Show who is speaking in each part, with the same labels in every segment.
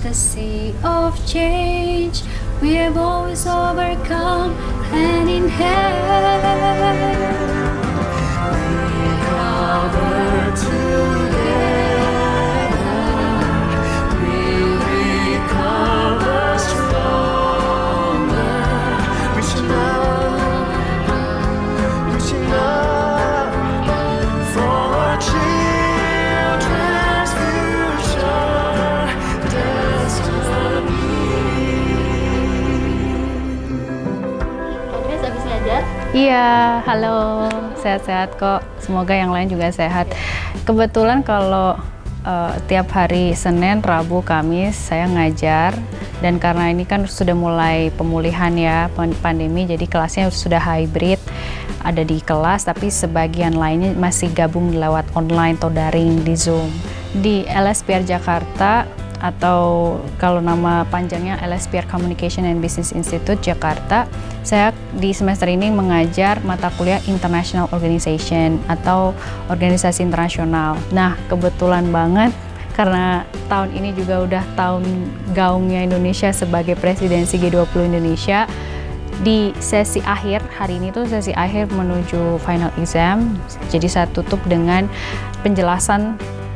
Speaker 1: the sea of change. We have always overcome hand in hand. We cover together. We recover stronger. Reaching up for children's future destiny.
Speaker 2: Agnes habis ngajar?
Speaker 3: Iya, halo, sehat-sehat kok. Semoga yang lain juga sehat. Kebetulan kalau tiap hari Senin, Rabu, Kamis saya ngajar, dan karena ini kan sudah mulai pemulihan ya pandemi, jadi kelasnya sudah hybrid, ada di kelas tapi sebagian lainnya masih gabung lewat online atau daring di Zoom. Di LSPR Jakarta, atau kalau nama panjangnya LSPR Communication and Business Institute Jakarta, saya di semester ini mengajar mata kuliah International Organization atau organisasi internasional. Nah, kebetulan banget karena tahun ini juga udah tahun gaungnya Indonesia sebagai presidensi G20 Indonesia. Di sesi akhir, hari ini tuh sesi akhir menuju final exam, jadi saya tutup dengan penjelasan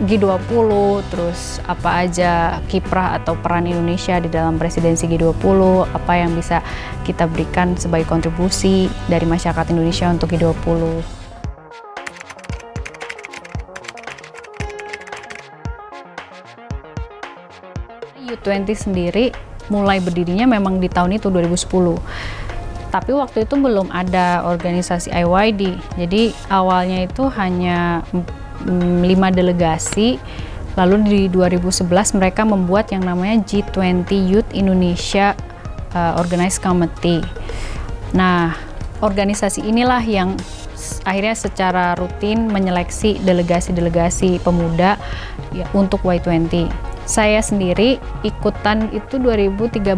Speaker 3: G20, terus apa aja kiprah atau peran Indonesia di dalam presidensi G20, apa yang bisa kita berikan sebagai kontribusi dari masyarakat Indonesia untuk G20. U20 sendiri mulai berdirinya memang di tahun itu 2010. Tapi waktu itu belum ada organisasi IYD, jadi awalnya itu hanya 5 delegasi, lalu di 2011 mereka membuat yang namanya G20 Youth Indonesia Organized Committee. Nah, organisasi inilah yang akhirnya secara rutin menyeleksi delegasi-delegasi pemuda ya, untuk Y20. Saya sendiri ikutan itu 2013.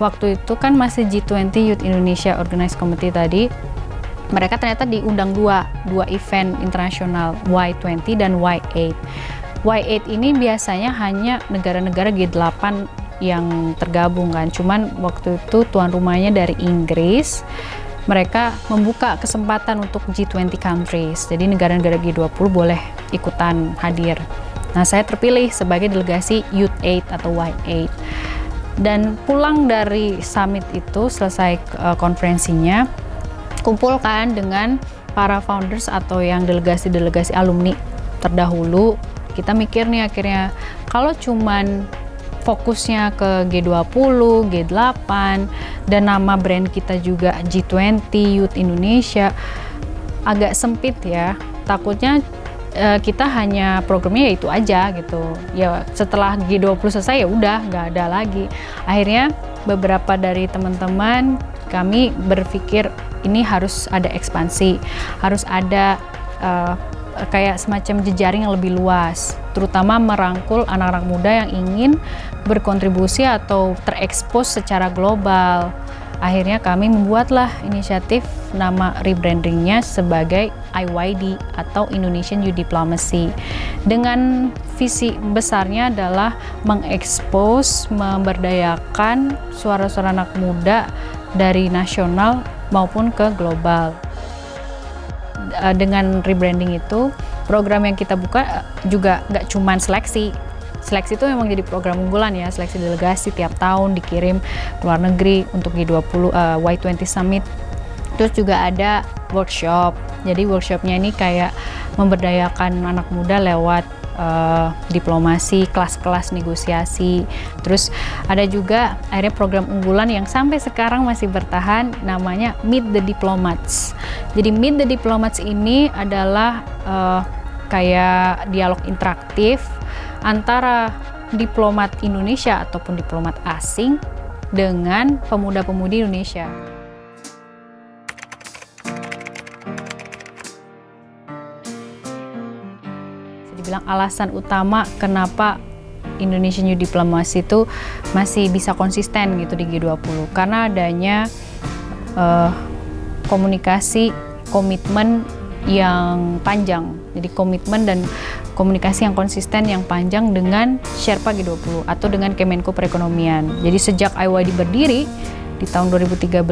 Speaker 3: Waktu itu kan masih G20 Youth Indonesia Organized Committee tadi. Mereka ternyata diundang dua event internasional, Y20 dan Y8. Y8 ini biasanya hanya negara-negara G8 yang tergabung kan. Cuman waktu itu tuan rumahnya dari Inggris. Mereka membuka kesempatan untuk G20 countries. Jadi negara-negara G20 boleh ikutan hadir. Nah, saya terpilih sebagai delegasi Youth 8 atau Y8. Dan pulang dari summit itu, selesai konferensinya, kumpulkan dengan para founders atau yang delegasi-delegasi alumni terdahulu. Kita mikir nih akhirnya, kalau cuman fokusnya ke G20, G8, dan nama brand kita juga G20 Youth Indonesia, agak sempit ya. Takutnya kita hanya programnya ya itu aja gitu. Ya setelah G20 selesai ya udah nggak ada lagi. Akhirnya beberapa dari teman-teman kami berpikir ini harus ada ekspansi, harus ada kayak semacam jejaring yang lebih luas, terutama merangkul anak-anak muda yang ingin berkontribusi atau terekspos secara global. Akhirnya kami membuatlah inisiatif, nama rebrandingnya sebagai IYD atau Indonesian Youth Diplomacy, dengan visi besarnya adalah mengekspos, memberdayakan suara-suara anak muda dari nasional maupun ke global. Dengan rebranding itu, program yang kita buka juga nggak cuma seleksi. Seleksi itu memang jadi program unggulan ya, seleksi delegasi tiap tahun dikirim ke luar negeri untuk G20 Y20 Summit. Terus juga ada workshop. Jadi workshopnya ini kayak memberdayakan anak muda lewat diplomasi, kelas-kelas negosiasi. Terus ada juga akhirnya program unggulan yang sampai sekarang masih bertahan, namanya Meet the Diplomats. Jadi Meet the Diplomats ini adalah kayak dialog interaktif antara diplomat Indonesia ataupun diplomat asing dengan pemuda-pemudi Indonesia. Bisa dibilang alasan utama kenapa Indonesian Youth Diplomacy itu masih bisa konsisten gitu di G20, karena adanya komunikasi, komitmen yang panjang. Jadi komitmen dan komunikasi yang konsisten yang panjang dengan Sherpa G20 atau dengan Kemenko Perekonomian. Jadi sejak IYD berdiri di tahun 2013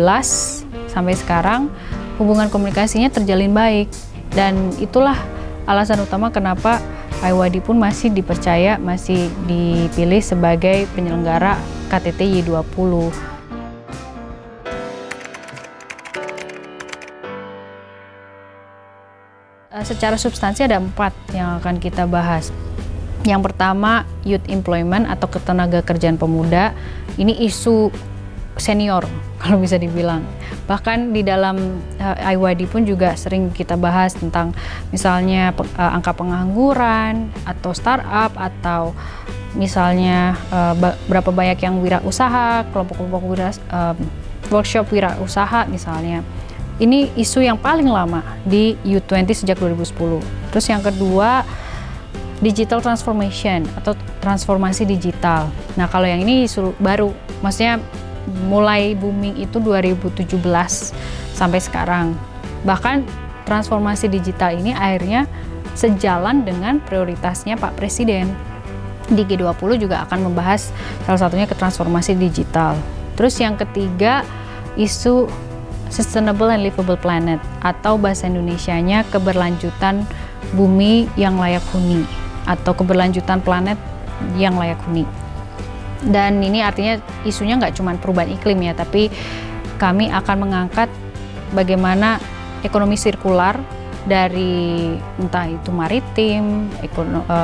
Speaker 3: sampai sekarang, hubungan komunikasinya terjalin baik, dan itulah alasan utama kenapa IYD pun masih dipercaya, masih dipilih sebagai penyelenggara KTT Y20. Secara substansi ada 4 yang akan kita bahas. Yang pertama, youth employment atau ketenagakerjaan pemuda. Ini isu senior kalau bisa dibilang. Bahkan di dalam IYD pun juga sering kita bahas tentang misalnya angka pengangguran atau startup, atau misalnya berapa banyak yang wirausaha, kelompok-kelompok workshop wirausaha misalnya. Ini isu yang paling lama di U20 sejak 2010. Terus yang kedua, digital transformation atau transformasi digital. Nah, kalau yang ini isu baru, maksudnya mulai booming itu 2017 sampai sekarang. Bahkan transformasi digital ini akhirnya sejalan dengan prioritasnya Pak Presiden. Di G20 juga akan membahas salah satunya ke transformasi digital. Terus yang ketiga, isu Sustainable and Livable Planet, atau bahasa Indonesianya keberlanjutan bumi yang layak huni atau keberlanjutan planet yang layak huni. Dan ini artinya isunya nggak cuma perubahan iklim ya, tapi kami akan mengangkat bagaimana ekonomi sirkular dari entah itu maritim,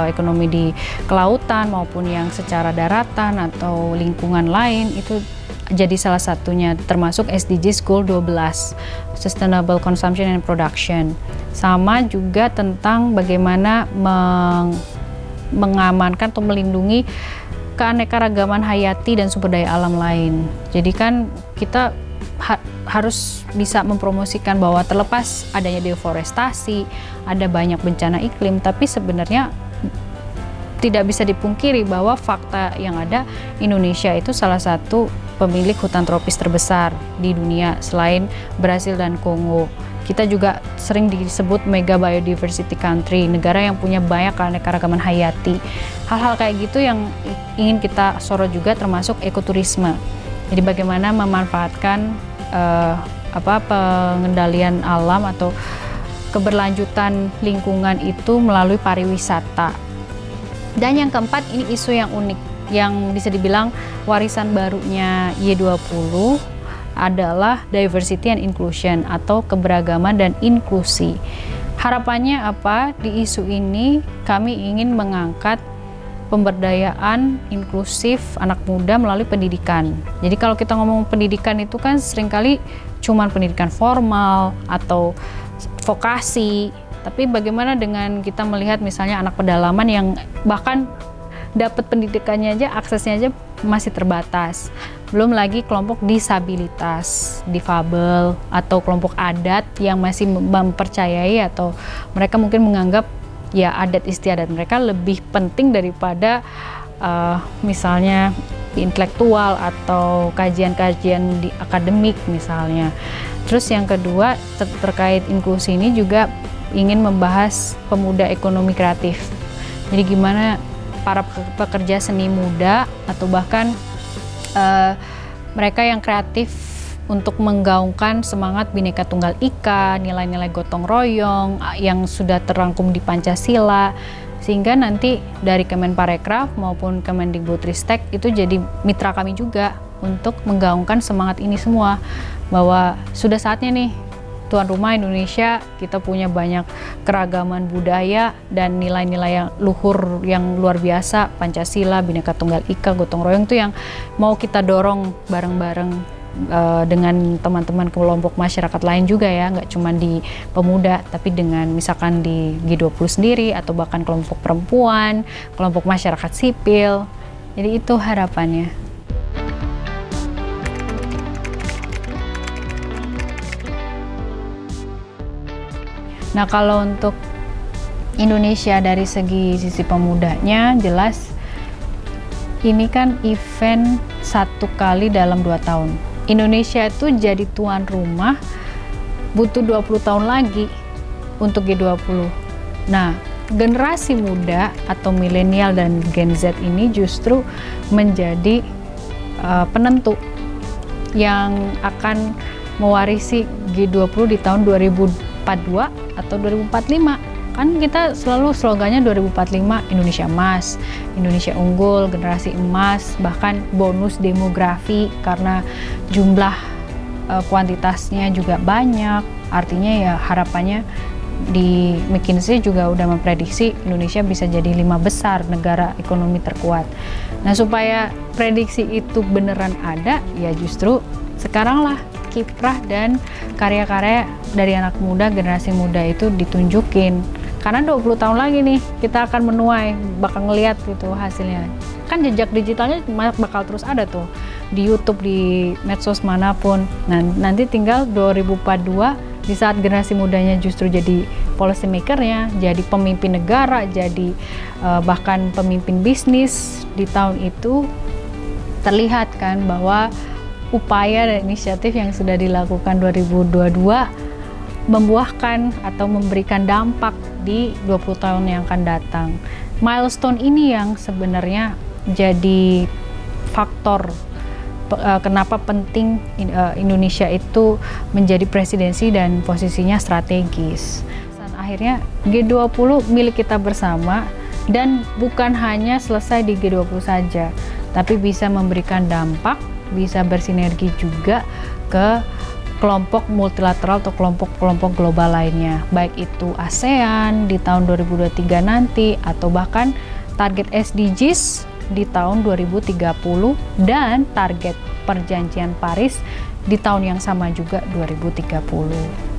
Speaker 3: ekonomi di kelautan maupun yang secara daratan atau lingkungan lain, itu jadi salah satunya, termasuk SDGs Goal 12, Sustainable Consumption and Production. Sama juga tentang bagaimana mengamankan atau melindungi keanekaragaman hayati dan sumber daya alam lain. Jadi kan kita harus bisa mempromosikan bahwa terlepas adanya deforestasi, ada banyak bencana iklim, tapi sebenarnya tidak bisa dipungkiri bahwa fakta yang ada, Indonesia itu salah satu pemilik hutan tropis terbesar di dunia selain Brasil dan Kongo. Kita juga sering disebut mega biodiversity country, negara yang punya banyak keanekaragaman hayati. Hal-hal kayak gitu yang ingin kita sorot juga, termasuk ekoturisme. Jadi bagaimana memanfaatkan pengendalian alam atau keberlanjutan lingkungan itu melalui pariwisata. Dan yang keempat, ini isu yang unik, yang bisa dibilang warisan barunya Y20 adalah diversity and inclusion atau keberagaman dan inklusi. Harapannya apa? Di isu ini kami ingin mengangkat pemberdayaan inklusif anak muda melalui pendidikan. Jadi kalau kita ngomong pendidikan itu kan seringkali cuman pendidikan formal atau vokasi. Tapi bagaimana dengan kita melihat misalnya anak pedalaman yang bahkan dapat pendidikannya aja, aksesnya aja masih terbatas. Belum lagi kelompok disabilitas, difabel, atau kelompok adat yang masih mempercayai atau mereka mungkin menganggap ya adat istiadat mereka lebih penting daripada misalnya intelektual atau kajian-kajian di akademik misalnya. Terus yang kedua terkait inklusi ini juga ingin membahas pemuda ekonomi kreatif. Jadi gimana para pekerja seni muda atau bahkan mereka yang kreatif untuk menggaungkan semangat Bhinneka Tunggal Ika, nilai-nilai gotong royong yang sudah terangkum di Pancasila, sehingga nanti dari Kemenparekraf maupun Kemendikbudristek itu jadi mitra kami juga untuk menggaungkan semangat ini semua, bahwa sudah saatnya nih tuan rumah Indonesia, kita punya banyak keragaman budaya dan nilai-nilai yang luhur yang luar biasa, Pancasila, Bhinneka Tunggal Ika, gotong royong itu yang mau kita dorong bareng-bareng dengan teman-teman kelompok masyarakat lain juga ya, nggak cuma di pemuda, tapi dengan misalkan di G20 sendiri atau bahkan kelompok perempuan, kelompok masyarakat sipil. Jadi itu harapannya. Nah, kalau untuk Indonesia dari sisi pemudanya, jelas ini kan event satu kali dalam 2 tahun. Indonesia itu jadi tuan rumah butuh 20 tahun lagi untuk G20. Nah, generasi muda atau milenial dan Gen Z ini justru menjadi penentu yang akan mewarisi G20 di tahun 2042 atau 2045. Kan kita selalu slogannya 2045 Indonesia Emas, Indonesia Unggul, generasi emas, bahkan bonus demografi karena jumlah kuantitasnya juga banyak. Artinya ya harapannya di McKinsey juga udah memprediksi Indonesia bisa jadi 5 besar negara ekonomi terkuat. Nah, supaya prediksi itu beneran ada, ya justru sekarang lah kiprah dan karya-karya dari anak muda, generasi muda itu ditunjukin. Karena 20 tahun lagi nih kita akan menuai, bakal ngeliat gitu hasilnya. Kan jejak digitalnya bakal terus ada tuh di YouTube, di medsos manapun. Nah, nanti tinggal 2042 di saat generasi mudanya justru jadi policy makernya, jadi pemimpin negara, jadi bahkan pemimpin bisnis. Di tahun itu terlihat kan bahwa upaya dan inisiatif yang sudah dilakukan 2022 membuahkan atau memberikan dampak di 20 tahun yang akan datang. Milestone ini yang sebenarnya jadi faktor kenapa penting Indonesia itu menjadi presidensi dan posisinya strategis. Dan akhirnya G20 milik kita bersama, dan bukan hanya selesai di G20 saja, tapi bisa memberikan dampak, bisa bersinergi juga ke kelompok multilateral atau kelompok-kelompok global lainnya, baik itu ASEAN di tahun 2023 nanti, atau bahkan target SDGs di tahun 2030 dan target perjanjian Paris di tahun yang sama juga 2030.